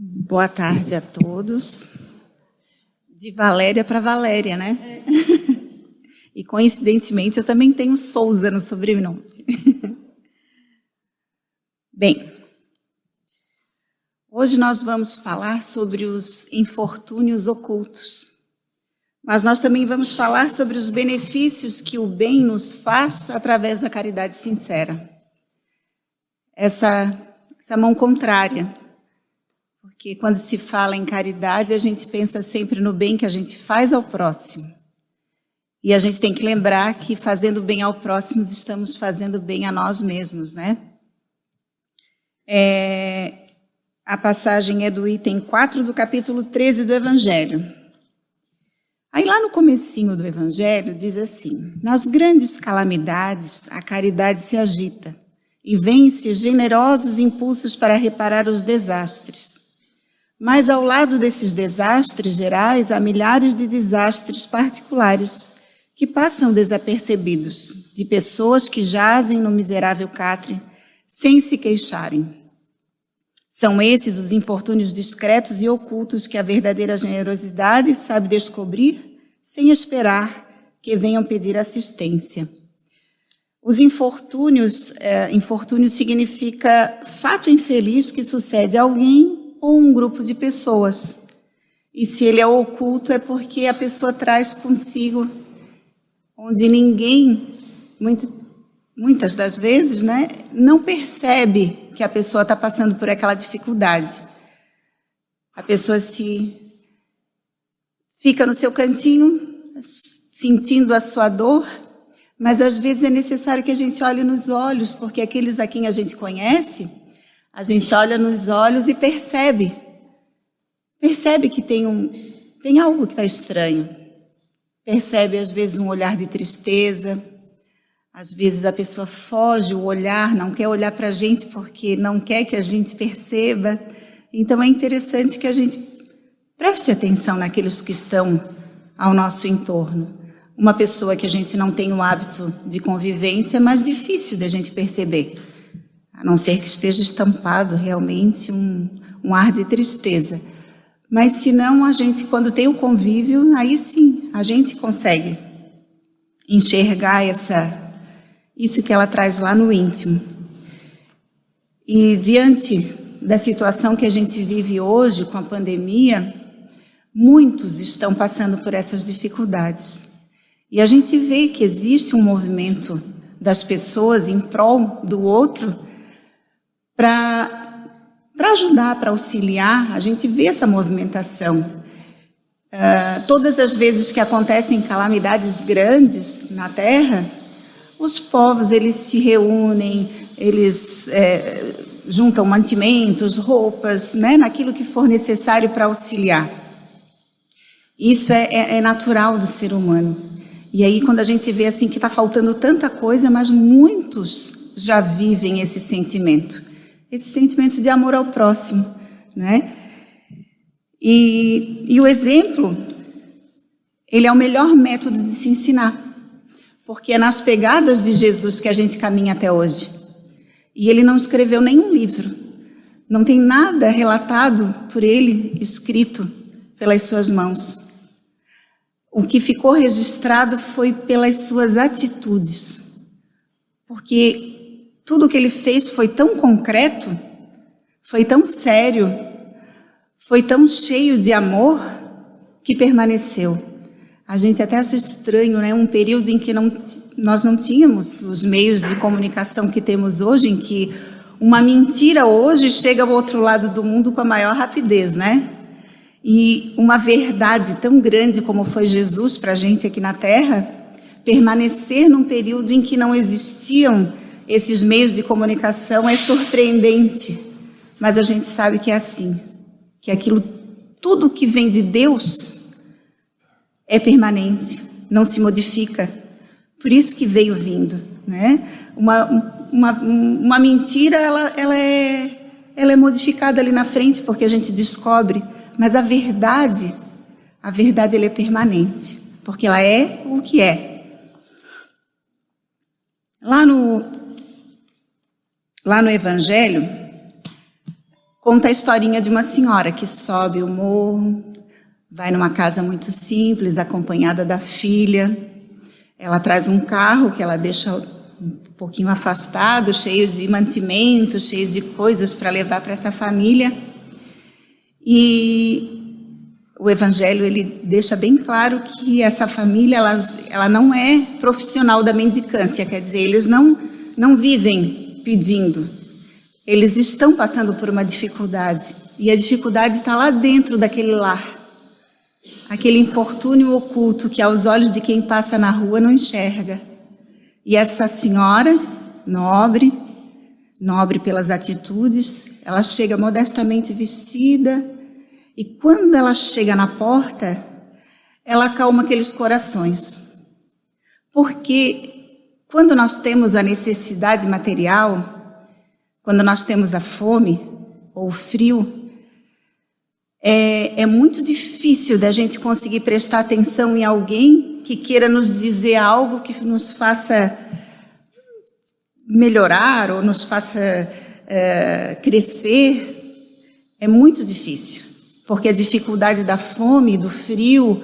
Boa tarde a todos. De Valéria para Valéria, né? E, coincidentemente, eu também tenho Souza no sobrenome. Bem, hoje nós vamos falar sobre os infortúnios ocultos. Mas nós também vamos falar sobre os benefícios que o bem nos faz através da caridade sincera. Essa mão contrária. Porque quando se fala em caridade, a gente pensa sempre no bem que a gente faz ao próximo. E a gente tem que lembrar que fazendo bem ao próximo, estamos fazendo bem a nós mesmos, né? A passagem é do item 4 do capítulo 13 do Evangelho. Aí lá no comecinho do Evangelho diz assim: nas grandes calamidades, a caridade se agita e vence generosos impulsos para reparar os desastres. Mas ao lado desses desastres gerais, há milhares de desastres particulares que passam desapercebidos, de pessoas que jazem no miserável catre sem se queixarem. São esses os infortúnios discretos e ocultos que a verdadeira generosidade sabe descobrir sem esperar que venham pedir assistência. Os infortúnios, infortúnio significa fato infeliz que sucede a alguém ou um grupo de pessoas. E se ele é oculto, é porque a pessoa traz consigo, onde ninguém, muitas das vezes, né, não percebe que a pessoa está passando por aquela dificuldade. A pessoa fica no seu cantinho, sentindo a sua dor, mas às vezes é necessário que a gente olhe nos olhos, porque aqueles a quem a gente conhece, a gente olha nos olhos e percebe que tem algo que está estranho. Percebe, às vezes, um olhar de tristeza, às vezes a pessoa foge o olhar, não quer olhar para a gente porque não quer que a gente perceba. Então é interessante que a gente preste atenção naqueles que estão ao nosso entorno. Uma pessoa que a gente não tem o hábito de convivência é mais difícil da gente perceber, a não ser que esteja estampado realmente um ar de tristeza. Mas se não, a gente, quando tem o convívio, aí sim, a gente consegue enxergar isso que ela traz lá no íntimo. E diante da situação que a gente vive hoje com a pandemia, muitos estão passando por essas dificuldades. E a gente vê que existe um movimento das pessoas em prol do outro para ajudar, para auxiliar. A gente vê essa movimentação. Todas as vezes que acontecem calamidades grandes na Terra, os povos eles se reúnem, eles juntam mantimentos, roupas, né, naquilo que for necessário para auxiliar. Isso é natural do ser humano. E aí, quando a gente vê assim que está faltando tanta coisa, mas muitos já vivem esse sentimento de amor ao próximo, né? E o exemplo, ele é o melhor método de se ensinar, porque é nas pegadas de Jesus que a gente caminha até hoje. E ele não escreveu nenhum livro, não tem nada relatado por ele, escrito pelas suas mãos. O que ficou registrado foi pelas suas atitudes, porque tudo o que ele fez foi tão concreto, foi tão sério, foi tão cheio de amor, que permaneceu. A gente até acha estranho, né? Um período em que nós não tínhamos os meios de comunicação que temos hoje, em que uma mentira hoje chega ao outro lado do mundo com a maior rapidez, né? E uma verdade tão grande como foi Jesus para a gente aqui na Terra, permanecer num período em que não existiam esses meios de comunicação é surpreendente. Mas a gente sabe que é assim, que aquilo, tudo que vem de Deus é permanente, não se modifica. Por isso que veio vindo, né? Uma mentira, ela é modificada ali na frente, porque a gente descobre. Mas a verdade ela é permanente, porque ela é o que é. Lá no Evangelho, conta a historinha de uma senhora que sobe o morro, vai numa casa muito simples, acompanhada da filha. Ela traz um carro que ela deixa um pouquinho afastado, cheio de mantimentos, cheio de coisas para levar para essa família. E o Evangelho ele deixa bem claro que essa família ela não é profissional da mendicância, quer dizer, eles não vivem pedindo, eles estão passando por uma dificuldade, e a dificuldade está lá dentro daquele lar, aquele infortúnio oculto que aos olhos de quem passa na rua não enxerga. E essa senhora, nobre pelas atitudes, ela chega modestamente vestida, e quando ela chega na porta, ela acalma aqueles corações. Porque quando nós temos a necessidade material, quando nós temos a fome ou o frio, é muito difícil da gente conseguir prestar atenção em alguém que queira nos dizer algo que nos faça melhorar ou nos faça crescer. É muito difícil, porque a dificuldade da fome, do frio,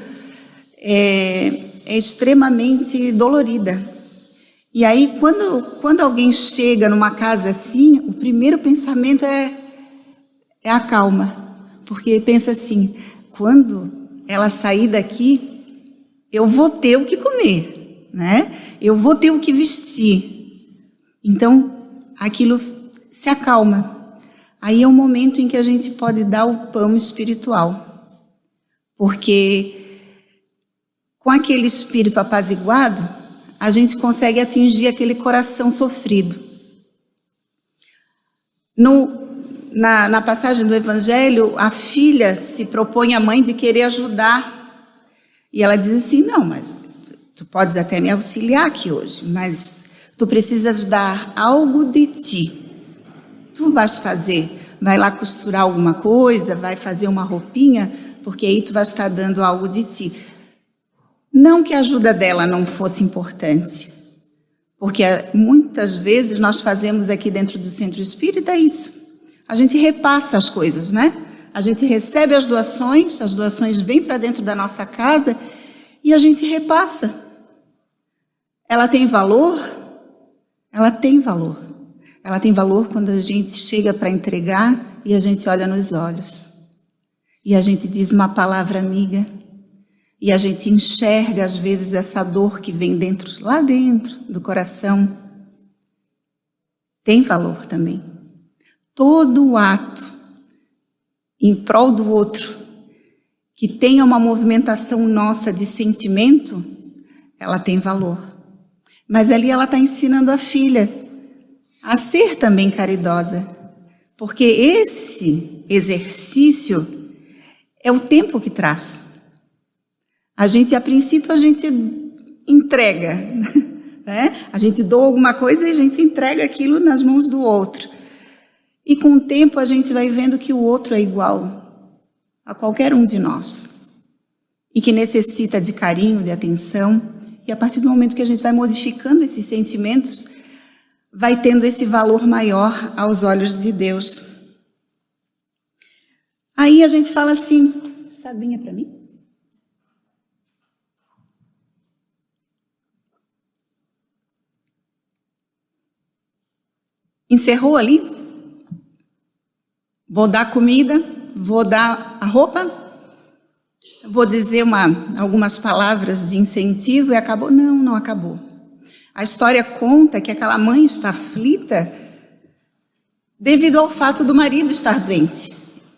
é extremamente dolorida. E aí, quando alguém chega numa casa assim, o primeiro pensamento é a calma. Porque pensa assim, quando ela sair daqui, eu vou ter o que comer, né? Eu vou ter o que vestir. Então, aquilo se acalma. Aí é o momento em que a gente pode dar o pão espiritual. Porque com aquele espírito apaziguado, a gente consegue atingir aquele coração sofrido. Na passagem do Evangelho, a filha se propõe à mãe de querer ajudar. E ela diz assim, não, mas tu podes até me auxiliar aqui hoje, mas tu precisas dar algo de ti. Tu vais fazer, vai lá costurar alguma coisa, vai fazer uma roupinha, porque aí tu vais estar dando algo de ti. Não que a ajuda dela não fosse importante, porque muitas vezes nós fazemos aqui dentro do Centro Espírita isso. A gente repassa as coisas, né? A gente recebe as doações vêm para dentro da nossa casa e a gente repassa. Ela tem valor? Ela tem valor. Ela tem valor quando a gente chega para entregar e a gente olha nos olhos. E a gente diz uma palavra amiga. E a gente enxerga, às vezes, essa dor que vem lá dentro do coração. Tem valor também. Todo ato em prol do outro, que tenha uma movimentação nossa de sentimento, ela tem valor. Mas ali ela está ensinando a filha a ser também caridosa, porque esse exercício é o tempo que traz. A princípio, a gente entrega, né? A gente doa alguma coisa e a gente entrega aquilo nas mãos do outro. E com o tempo a gente vai vendo que o outro é igual a qualquer um de nós. E que necessita de carinho, de atenção. E a partir do momento que a gente vai modificando esses sentimentos, vai tendo esse valor maior aos olhos de Deus. Aí a gente fala assim, essa aguinha para mim? Encerrou ali? Vou dar comida, vou dar a roupa, vou dizer algumas palavras de incentivo e acabou? Não, não acabou. A história conta que aquela mãe está aflita devido ao fato do marido estar doente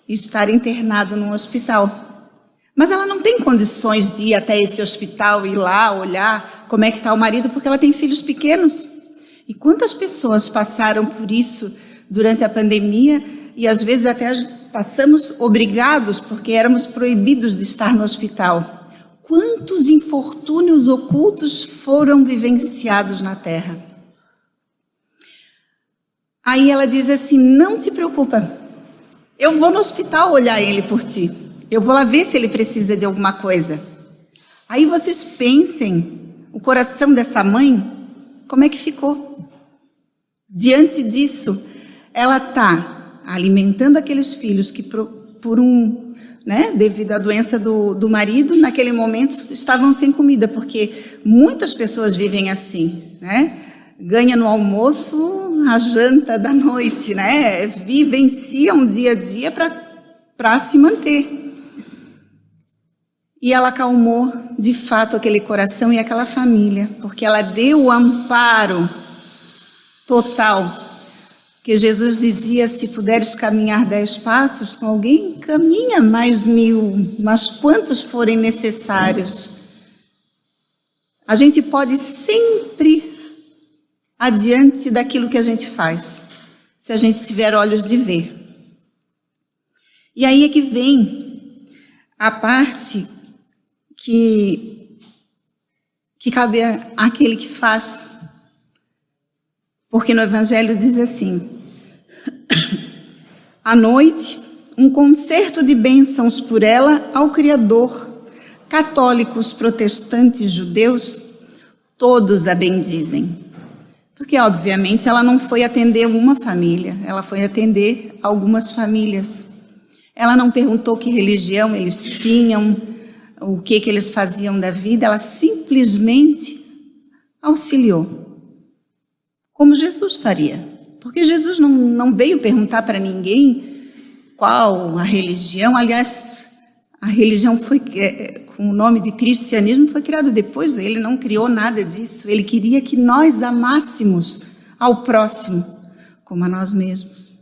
e estar internado num hospital. Mas ela não tem condições de ir até esse hospital, ir lá, olhar como é que está o marido, porque ela tem filhos pequenos. E quantas pessoas passaram por isso durante a pandemia e às vezes até passamos obrigados porque éramos proibidos de estar no hospital. Quantos infortúnios ocultos foram vivenciados na Terra? Aí ela diz assim, não te preocupa, eu vou no hospital olhar ele por ti, eu vou lá ver se ele precisa de alguma coisa. Aí vocês pensem, o coração dessa mãe, como é que ficou? Diante disso, ela está alimentando aqueles filhos que devido à doença do marido, naquele momento estavam sem comida, porque muitas pessoas vivem assim, né? Ganha no almoço a janta da noite, né? Vivenciam o dia a dia para se manter. E ela acalmou, de fato, aquele coração e aquela família, porque ela deu o amparo total. Que Jesus dizia, se puderes caminhar 10 passos com alguém, caminha mais 1000, mas quantos forem necessários. A gente pode sempre adiante daquilo que a gente faz, se a gente tiver olhos de ver. E aí é que vem a parte que cabe àquele que faz. Porque no Evangelho diz assim, à noite, um concerto de bênçãos por ela ao Criador. Católicos, protestantes, judeus, todos a bendizem. Porque, obviamente, ela não foi atender uma família, ela foi atender algumas famílias. Ela não perguntou que religião eles tinham, o que eles faziam da vida, ela simplesmente auxiliou. Como Jesus faria. Porque Jesus não veio perguntar para ninguém qual a religião. Aliás, a religião foi, com o nome de cristianismo, foi criado depois. Ele não criou nada disso. Ele queria que nós amássemos ao próximo, como a nós mesmos.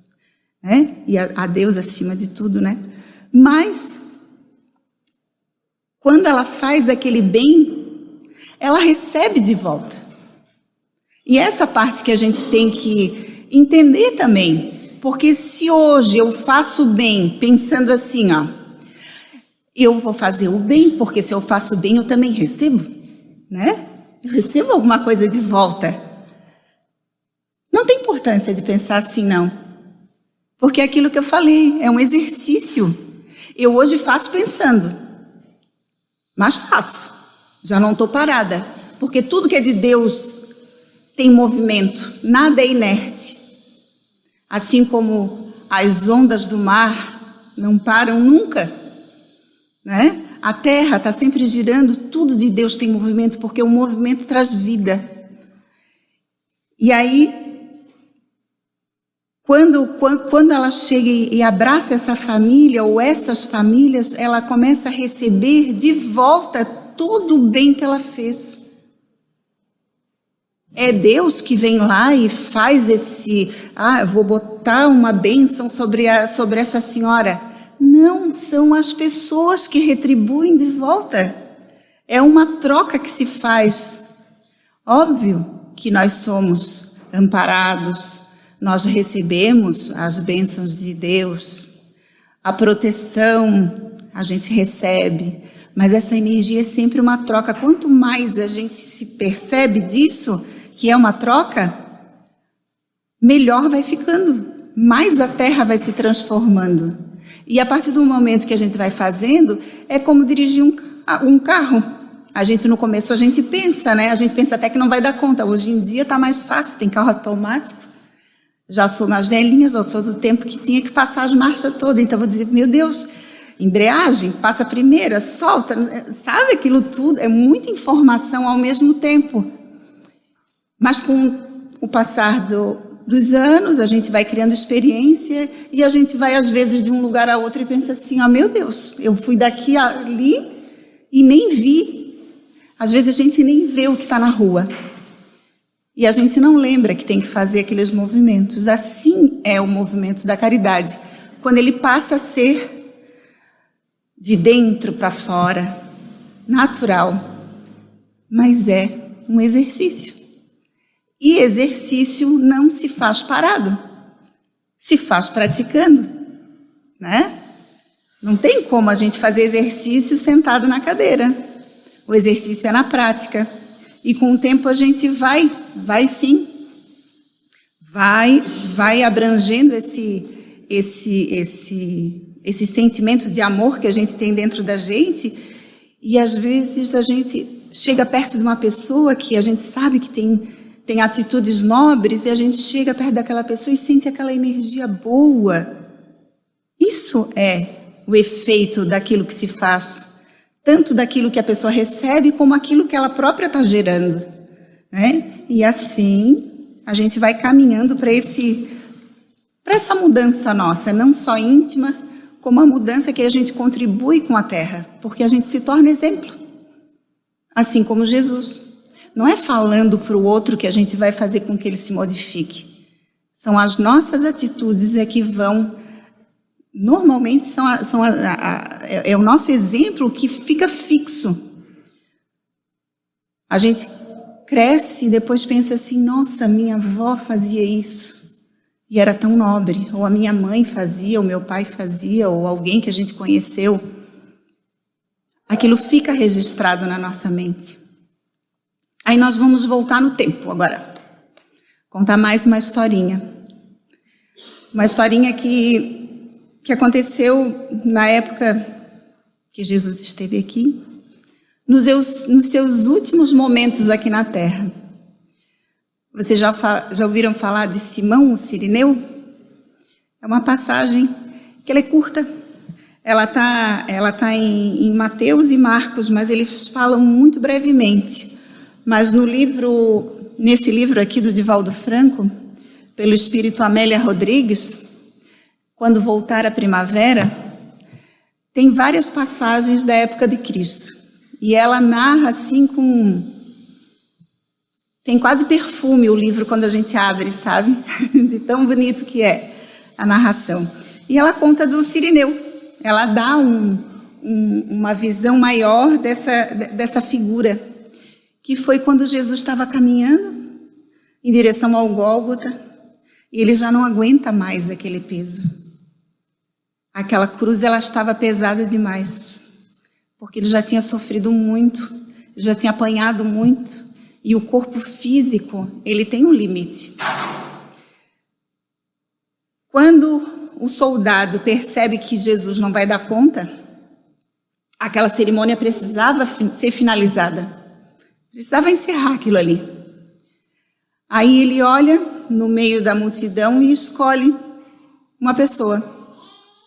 Né? E a Deus acima de tudo, né? Mas, quando ela faz aquele bem, ela recebe de volta. E essa parte que a gente tem que entender também, porque se hoje eu faço o bem pensando assim, eu vou fazer o bem, porque se eu faço o bem eu também recebo, né? Eu recebo alguma coisa de volta. Não tem importância de pensar assim, não. Porque é aquilo que eu falei, é um exercício. Eu hoje faço pensando, mas faço. Já não estou parada, porque tudo que é de Deus tem movimento, nada é inerte. Assim como as ondas do mar não param nunca, né? A terra está sempre girando, tudo de Deus tem movimento, porque o movimento traz vida. E aí, quando ela chega e abraça essa família, ou essas famílias, ela começa a receber de volta todo o bem que ela fez. É Deus que vem lá e faz eu vou botar uma bênção sobre essa senhora. Não, são as pessoas que retribuem de volta. É uma troca que se faz. Óbvio que nós somos amparados, nós recebemos as bênçãos de Deus, a proteção a gente recebe, mas essa energia é sempre uma troca. Quanto mais a gente se percebe disso, que é uma troca, melhor vai ficando, mais a terra vai se transformando. E a partir do momento que a gente vai fazendo, é como dirigir um carro. A gente no começo a gente pensa, né? A gente pensa até que não vai dar conta. Hoje em dia está mais fácil, tem carro automático. Já sou mais velhinha, eu sou do tempo que tinha que passar as marchas todas. Então vou dizer, meu Deus, embreagem, passa a primeira, solta, sabe aquilo tudo? É muita informação ao mesmo tempo. Mas com o passar dos anos, a gente vai criando experiência e a gente vai, às vezes, de um lugar a outro e pensa assim, meu Deus, eu fui daqui a ali e nem vi. Às vezes a gente nem vê o que está na rua. E a gente não lembra que tem que fazer aqueles movimentos. Assim é o movimento da caridade. Quando ele passa a ser de dentro para fora, natural, mas é um exercício. E exercício não se faz parado, se faz praticando, né? Não tem como a gente fazer exercício sentado na cadeira. O exercício é na prática. E com o tempo a gente vai sim, vai abrangendo esse sentimento de amor que a gente tem dentro da gente. E às vezes a gente chega perto de uma pessoa que a gente sabe que tem tem atitudes nobres e a gente chega perto daquela pessoa e sente aquela energia boa. Isso é o efeito daquilo que se faz, tanto daquilo que a pessoa recebe como aquilo que ela própria está gerando, né? E assim a gente vai caminhando para essa mudança nossa, não só íntima, como a mudança que a gente contribui com a terra, porque a gente se torna exemplo, assim como Jesus. Não é falando para o outro que a gente vai fazer com que ele se modifique. São as nossas atitudes que vão, normalmente é o nosso exemplo que fica fixo. A gente cresce e depois pensa assim, nossa, minha avó fazia isso e era tão nobre, ou a minha mãe fazia, ou meu pai fazia, ou alguém que a gente conheceu. Aquilo fica registrado na nossa mente. Aí nós vamos voltar no tempo agora, contar mais uma historinha. Uma historinha que aconteceu na época que Jesus esteve aqui, nos seus últimos momentos aqui na Terra. Vocês já ouviram falar de Simão, o Cirineu? É uma passagem que ela é curta. Ela tá em Mateus e Marcos, mas eles falam muito brevemente. Mas nesse livro aqui do Divaldo Franco, pelo espírito Amélia Rodrigues, Quando Voltar a Primavera, tem várias passagens da época de Cristo. E ela narra assim tem quase perfume o livro quando a gente abre, sabe? De tão bonito que é a narração. E ela conta do Cirineu. Ela dá uma visão maior dessa figura, que foi quando Jesus estava caminhando em direção ao Gólgota, e ele já não aguenta mais aquele peso. Aquela cruz, ela estava pesada demais, porque ele já tinha sofrido muito, já tinha apanhado muito, e o corpo físico, ele tem um limite. Quando o soldado percebe que Jesus não vai dar conta, aquela cerimônia precisava ser finalizada. Precisava encerrar aquilo ali. Aí ele olha no meio da multidão e escolhe uma pessoa.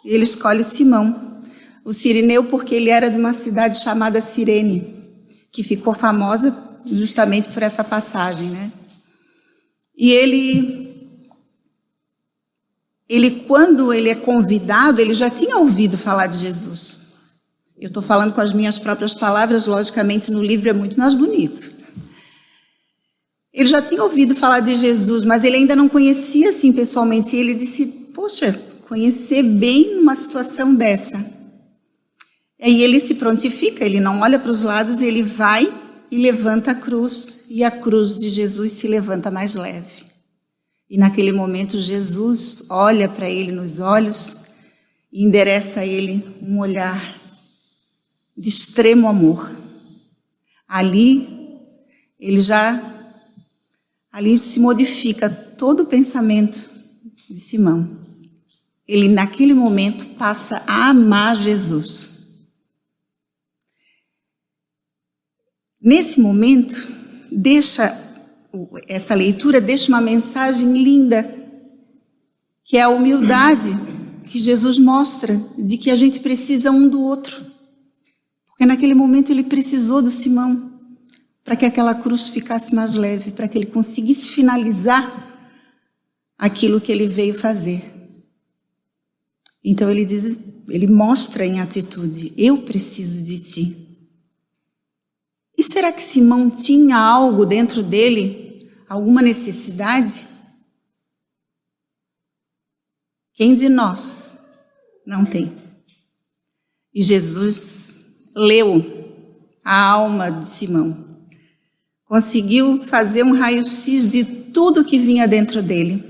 Ele escolhe Simão, o Cirineu, porque ele era de uma cidade chamada Cirene, que ficou famosa justamente por essa passagem, né? E ele, quando ele é convidado, ele já tinha ouvido falar de Jesus. Eu estou falando com as minhas próprias palavras, logicamente no livro é muito mais bonito. Ele já tinha ouvido falar de Jesus, mas ele ainda não conhecia assim pessoalmente. E ele disse, poxa, conhecer bem numa situação dessa. Aí ele se prontifica, ele não olha para os lados, ele vai e levanta a cruz. E a cruz de Jesus se levanta mais leve. E naquele momento Jesus olha para ele nos olhos e endereça a ele um olhar de extremo amor. Ali se modifica todo o pensamento de Simão. Ele naquele momento passa a amar Jesus. Nesse momento, essa leitura deixa uma mensagem linda, que é a humildade que Jesus mostra de que a gente precisa um do outro. Porque naquele momento ele precisou do Simão para que aquela cruz ficasse mais leve, para que ele conseguisse finalizar aquilo que ele veio fazer. Então ele mostra em atitude, eu preciso de ti. E será que Simão tinha algo dentro dele, alguma necessidade? Quem de nós não tem? E Jesus leu a alma de Simão. Conseguiu fazer um raio-x de tudo que vinha dentro dele.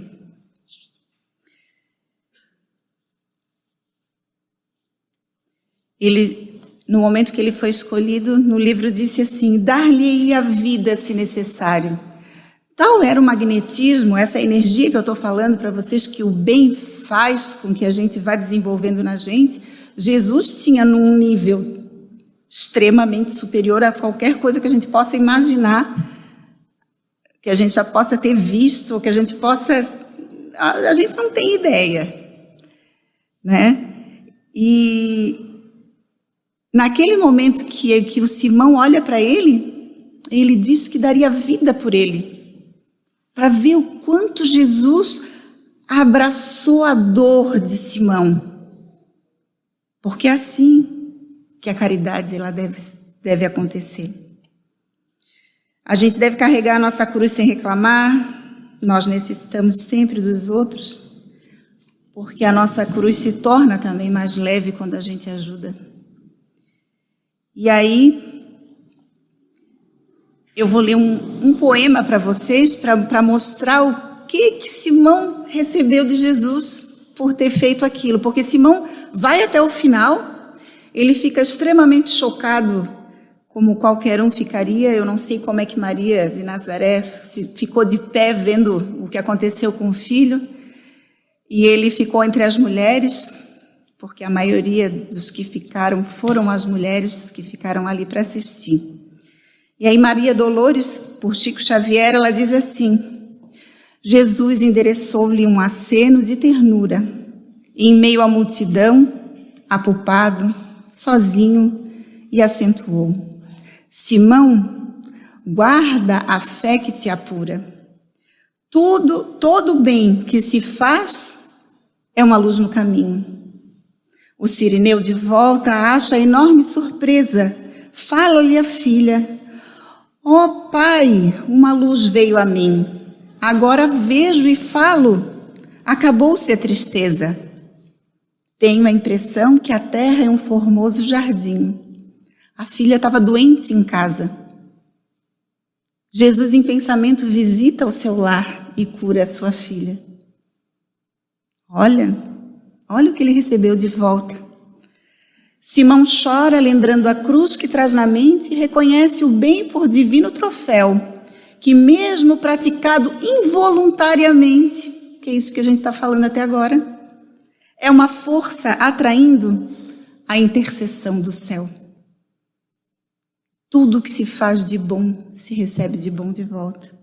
Ele, no momento que ele foi escolhido, no livro disse assim, dar-lhe a vida se necessário. Tal era o magnetismo, essa energia que eu estou falando para vocês, que o bem faz com que a gente vá desenvolvendo na gente. Jesus tinha num nível extremamente superior a qualquer coisa que a gente possa imaginar que a gente já possa ter visto, ou que a gente possa... A gente não tem ideia, né? E naquele momento que o Simão olha para ele diz que daria vida por ele, para ver o quanto Jesus abraçou a dor de Simão. Porque é assim que a caridade ela deve acontecer. A gente deve carregar a nossa cruz sem reclamar. Nós necessitamos sempre dos outros, porque a nossa cruz se torna também mais leve quando a gente ajuda. E aí, eu vou ler um poema para vocês, para mostrar o que Simão recebeu de Jesus por ter feito aquilo. Porque Simão vai até o final, ele fica extremamente chocado, como qualquer um ficaria. Eu não sei como é que Maria de Nazaré ficou de pé vendo o que aconteceu com o filho. E ele ficou entre as mulheres, porque a maioria dos que ficaram foram as mulheres que ficaram ali para assistir. E aí Maria Dolores, por Chico Xavier, ela diz assim: Jesus endereçou-lhe um aceno de ternura, e em meio à multidão, apupado, sozinho, e acentuou: Simão, guarda a fé que te apura. Todo bem que se faz é uma luz no caminho. O Cirineu de volta acha enorme surpresa. Fala-lhe a filha: ó pai, uma luz veio a mim. Agora vejo e falo. Acabou-se a tristeza. Tenho a impressão que a terra é um formoso jardim. A filha estava doente em casa. Jesus, em pensamento, visita o seu lar e cura a sua filha. Olha o que ele recebeu de volta. Simão chora, lembrando a cruz que traz na mente, e reconhece o bem por divino troféu, que mesmo praticado involuntariamente, que é isso que a gente está falando até agora, é uma força atraindo a intercessão do céu. Tudo que se faz de bom, se recebe de bom de volta.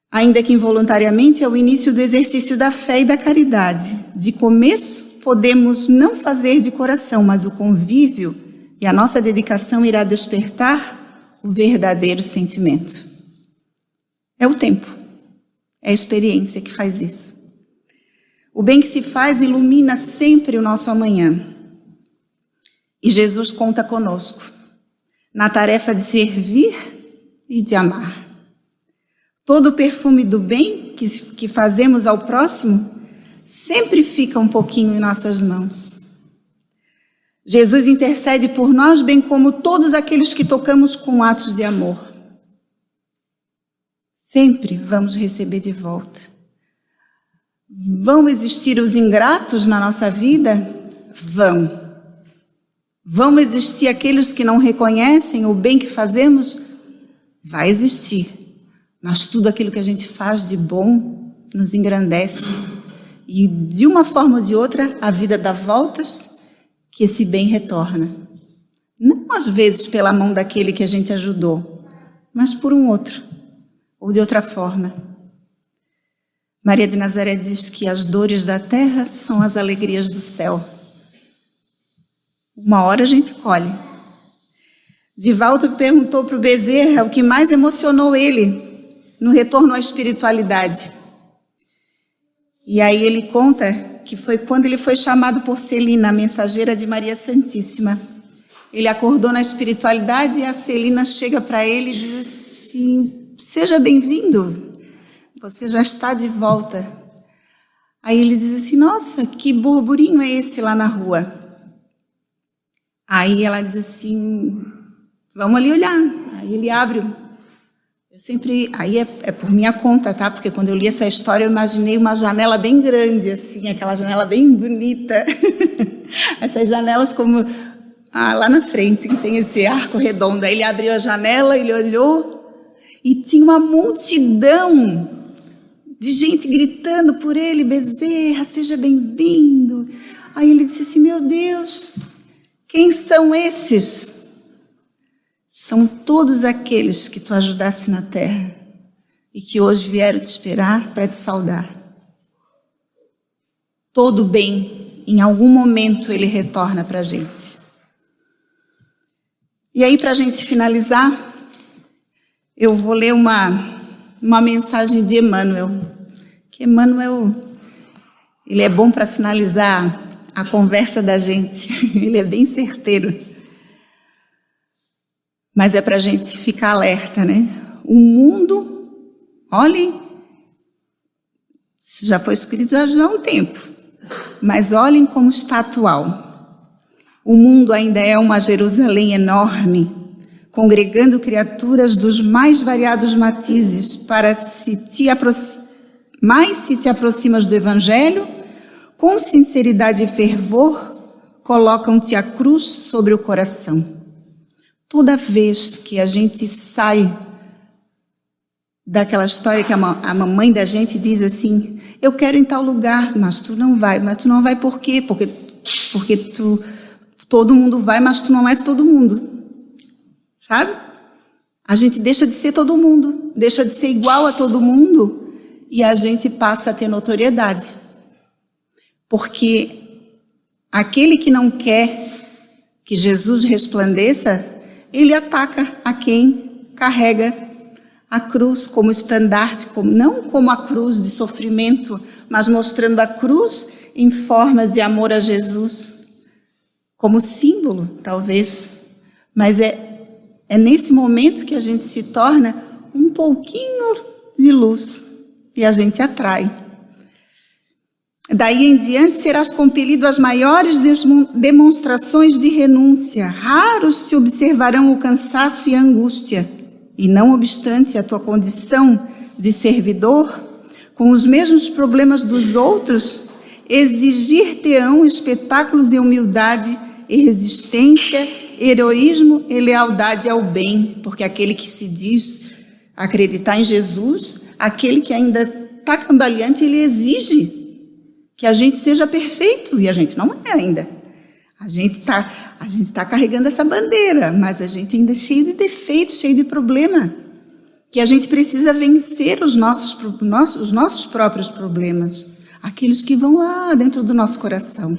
Ainda que involuntariamente, é o início do exercício da fé e da caridade. De começo, podemos não fazer de coração, mas o convívio e a nossa dedicação irá despertar o verdadeiro sentimento. É o tempo, é a experiência que faz isso. O bem que se faz ilumina sempre o nosso amanhã. E Jesus conta conosco na tarefa de servir e de amar. Todo o perfume do bem que fazemos ao próximo sempre fica um pouquinho em nossas mãos. Jesus intercede por nós, bem como todos aqueles que tocamos com atos de amor. Sempre vamos receber de volta. Vão existir os ingratos na nossa vida? Vão. Vão existir aqueles que não reconhecem o bem que fazemos? Vai existir. Mas tudo aquilo que a gente faz de bom nos engrandece. E de uma forma ou de outra, a vida dá voltas que esse bem retorna. Não às vezes pela mão daquele que a gente ajudou, mas por um outro, ou de outra forma. Maria de Nazaré diz que as dores da terra são as alegrias do céu. Uma hora a gente colhe. Divaldo perguntou para o Bezerra o que mais emocionou ele no retorno à espiritualidade. E aí ele conta que foi quando ele foi chamado por Celina, a mensageira de Maria Santíssima. Ele acordou na espiritualidade e a Celina chega para ele e diz assim: seja bem-vindo, você já está de volta. Aí ele diz assim: nossa, que burburinho é esse lá na rua? Aí ela diz assim: vamos ali olhar. Aí ele abre. Eu sempre, aí é por minha conta, tá? Porque quando eu li essa história eu imaginei uma janela bem grande, assim, aquela janela bem bonita. Essas janelas como lá na frente, que tem esse arco redondo. Aí ele abriu a janela, ele olhou e tinha uma multidão de gente gritando por ele: Bezerra, seja bem-vindo. Aí ele disse assim: meu Deus, quem são esses? São todos aqueles que tu ajudasse na terra. e que hoje vieram te esperar para te saudar. Todo bem, em algum momento, ele retorna para a gente. E aí, para a gente finalizar, eu vou ler uma mensagem de Emmanuel. Que Emmanuel, ele é bom para finalizar a conversa da gente. Ele é bem certeiro. Mas é para a gente ficar alerta, né? O mundo, olhem, isso já foi escrito já há um tempo, mas olhem como está atual. O mundo ainda é uma Jerusalém enorme, congregando criaturas dos mais variados matizes para mais se te aproximas do Evangelho, com sinceridade e fervor, colocam-te a cruz sobre o coração. Toda vez que a gente sai daquela história que a mamãe da gente diz assim, eu quero ir em tal lugar, mas tu não vai. Mas tu não vai por quê? Porque todo mundo vai, mas tu não é todo mundo. Sabe? A gente deixa de ser todo mundo, deixa de ser igual a todo mundo e a gente passa a ter notoriedade. Porque aquele que não quer que Jesus resplandeça, ele ataca a quem carrega a cruz como estandarte, não como a cruz de sofrimento, mas mostrando a cruz em forma de amor a Jesus, como símbolo, talvez. Mas é nesse momento que a gente se torna um pouquinho de luz e a gente atrai. Daí em diante serás compelido às maiores demonstrações de renúncia. Raros te observarão o cansaço e a angústia. E não obstante a tua condição de servidor, com os mesmos problemas dos outros, exigir-te-ão espetáculos de humildade e resistência, heroísmo e lealdade ao bem. Porque aquele que se diz acreditar em Jesus, aquele que ainda está cambaleante, ele exige que a gente seja perfeito, e a gente não é ainda. A gente tá carregando essa bandeira, mas a gente ainda é cheio de defeitos, cheio de problema, que a gente precisa vencer os nossos próprios problemas, aqueles que vão lá dentro do nosso coração.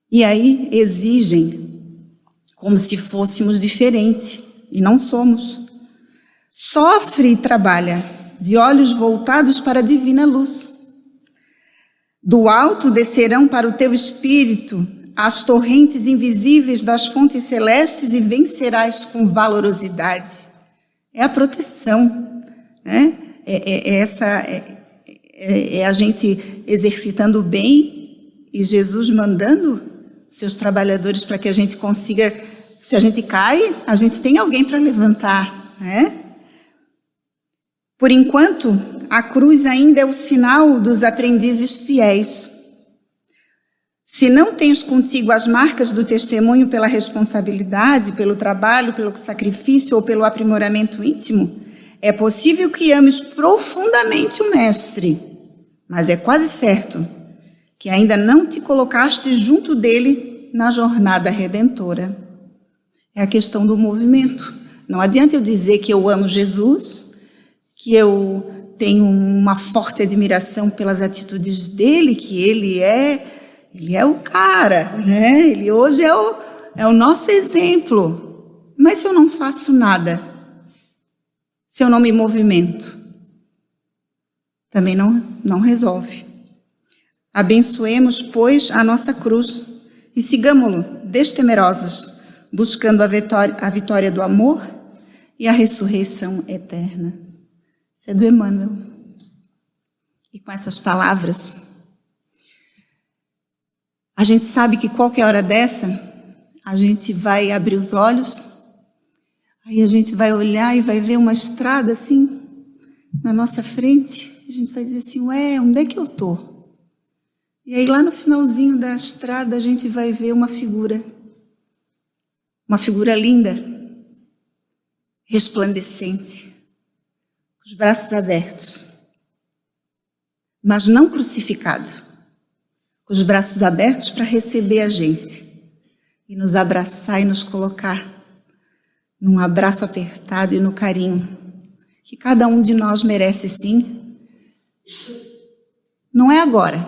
E aí exigem como se fôssemos diferentes, e não somos. Sofre e trabalha, de olhos voltados para a divina luz. Do alto descerão para o teu espírito as torrentes invisíveis das fontes celestes e vencerás com valorosidade. É a proteção, né? É a gente exercitando o bem e Jesus mandando seus trabalhadores para que a gente consiga, se a gente cai, a gente tem alguém para levantar, né? Por enquanto, a cruz ainda é o sinal dos aprendizes fiéis. Se não tens contigo as marcas do testemunho pela responsabilidade, pelo trabalho, pelo sacrifício ou pelo aprimoramento íntimo, é possível que ames profundamente o Mestre, mas é quase certo que ainda não te colocaste junto dele na jornada redentora. É a questão do movimento. Não adianta eu dizer que eu amo Jesus, que eu tenho uma forte admiração pelas atitudes dele, que ele é o cara, né? Ele hoje é o nosso exemplo. Mas se eu não faço nada, se eu não me movimento, também não resolve. Abençoemos, pois, a nossa cruz e sigamo-lo destemerosos, buscando a vitória do amor e a ressurreição eterna. Isso é do Emmanuel. E com essas palavras, a gente sabe que qualquer hora dessa, a gente vai abrir os olhos, aí a gente vai olhar e vai ver uma estrada assim, na nossa frente, a gente vai dizer assim, ué, onde é que eu estou? E aí lá no finalzinho da estrada, a gente vai ver uma figura linda, resplandecente, com os braços abertos, mas não crucificado, com os braços abertos para receber a gente e nos abraçar e nos colocar num abraço apertado e no carinho que cada um de nós merece sim. Não é agora,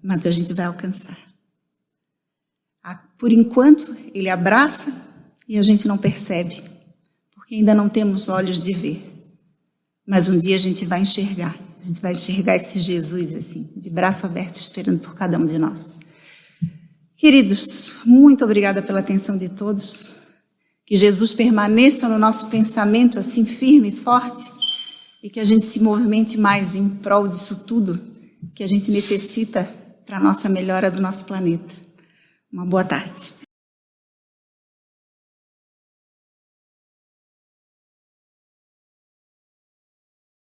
mas a gente vai alcançar. Por enquanto, Ele abraça e a gente não percebe, porque ainda não temos olhos de ver. Mas um dia a gente vai enxergar esse Jesus assim, de braço aberto, esperando por cada um de nós. Queridos, muito obrigada pela atenção de todos. Que Jesus permaneça no nosso pensamento assim firme e forte e que a gente se movimente mais em prol disso tudo que a gente necessita para a nossa melhora do nosso planeta. Uma boa tarde.